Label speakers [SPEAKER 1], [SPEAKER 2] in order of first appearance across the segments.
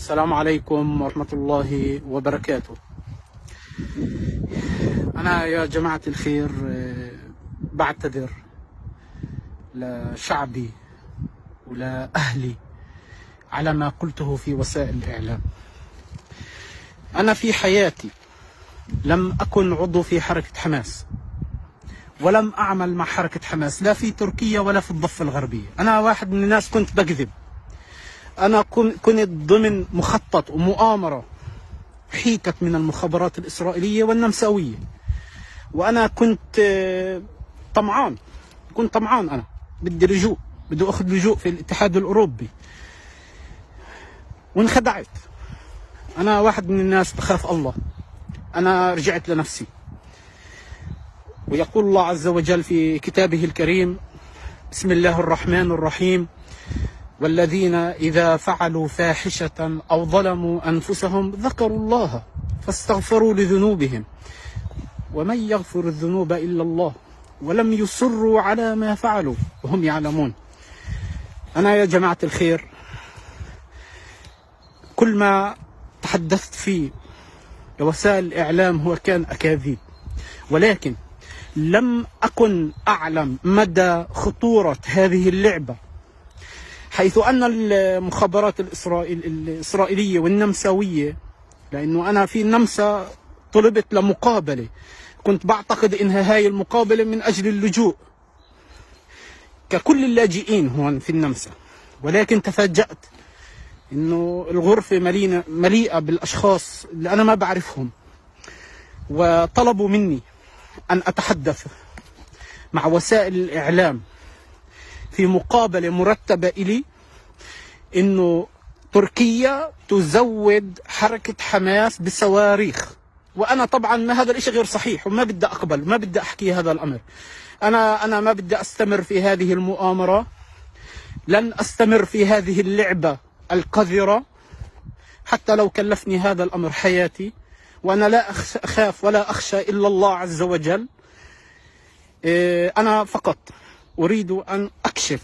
[SPEAKER 1] السلام عليكم ورحمة الله وبركاته. أنا يا جماعة الخير بعتذر لشعبي ولأهلي على ما قلته في وسائل الإعلام. أنا في حياتي لم أكن عضو في حركة حماس، ولم أعمل مع حركة حماس لا في تركيا ولا في الضفة الغربية. أنا واحد من الناس كنت بكذب. أنا كنت ضمن مخطط ومؤامرة حيكت من المخابرات الإسرائيلية والنمساوية، وأنا كنت طمعان. أنا بدي لجوء، بدي أخذ لجوء في الاتحاد الأوروبي، وانخدعت. أنا واحد من الناس بخاف الله. أنا رجعت لنفسي، ويقول الله عز وجل في كتابه الكريم: بسم الله الرحمن الرحيم: والذين إذا فعلوا فاحشة أو ظلموا أنفسهم ذكروا الله فاستغفروا لذنوبهم ومن يغفر الذنوب إلا الله ولم يصروا على ما فعلوا وهم يعلمون. أنا يا جماعة الخير كل ما تحدثت فيه وسائل الإعلام هو كان أكاذيب، ولكن لم أكن أعلم مدى خطورة هذه اللعبة، حيث أن المخابرات الإسرائيلية والنمساوية، لأنه أنا في النمسا طلبت لمقابلة، كنت بعتقد إنها هاي المقابلة من أجل اللجوء ككل اللاجئين هون في النمسا، ولكن تفاجأت إنه الغرفة مليئة بالأشخاص اللي أنا ما بعرفهم، وطلبوا مني أن أتحدث مع وسائل الإعلام في مقابلة مرتبة إلي، إنه تركيا تزود حركة حماس بصواريخ. وأنا طبعا ما هذا الإشي غير صحيح، وما بدي أقبل، ما بدي أحكي هذا الأمر. أنا ما بدي أستمر في هذه المؤامرة، لن أستمر في هذه اللعبة القذرة حتى لو كلفني هذا الأمر حياتي. وأنا لا أخاف ولا أخشى إلا الله عز وجل. أنا فقط أريد أن أكشف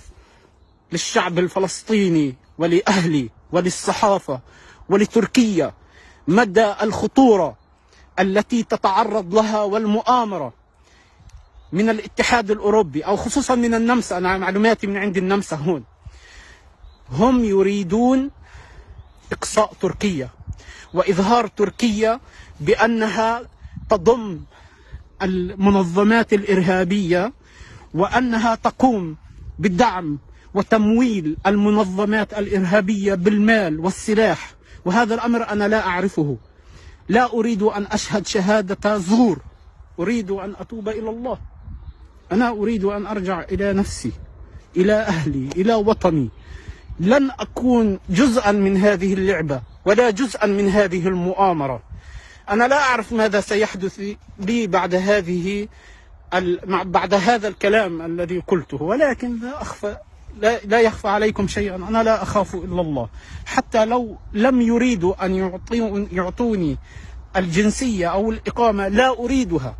[SPEAKER 1] للشعب الفلسطيني ولأهلي وللصحافة ولتركيا مدى الخطورة التي تتعرض لها والمؤامرة من الاتحاد الأوروبي، أو خصوصا من النمسا. أنا معلوماتي من عند النمسا هون، هم يريدون إقصاء تركيا وإظهار تركيا بأنها تضم المنظمات الإرهابية، وأنها تقوم بدعم وتمويل المنظمات الإرهابية بالمال والسلاح. وهذا الأمر أنا لا أعرفه. لا أريد أن أشهد شهادة زور، أريد أن أتوب إلى الله. أنا أريد أن أرجع إلى نفسي، إلى أهلي، إلى وطني. لن أكون جزءا من هذه اللعبة ولا جزءا من هذه المؤامرة. أنا لا أعرف ماذا سيحدث لي بعد هذا الكلام الذي قلته، ولكن لا يخفى عليكم شيئا. أنا لا أخاف إلا الله. حتى لو لم يريدوا أن يعطوني الجنسية أو الإقامة لا أريدها.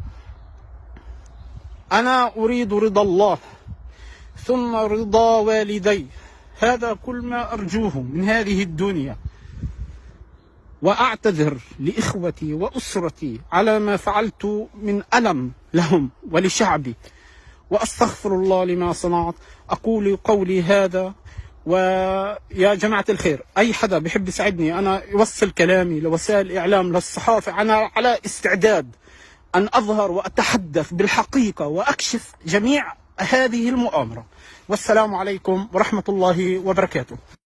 [SPEAKER 1] أنا أريد رضا الله ثم رضا والدي. هذا كل ما أرجوه من هذه الدنيا. وأعتذر لإخوتي وأسرتي على ما فعلت من ألم لهم ولشعبي، وأستغفر الله لما صنعت. أقول قولي هذا، ويا جماعة الخير أي حدا بيحب يساعدني أنا يوصل كلامي لوسائل الإعلام للصحافة، أنا على استعداد أن أظهر وأتحدث بالحقيقة وأكشف جميع هذه المؤامرة. والسلام عليكم ورحمة الله وبركاته.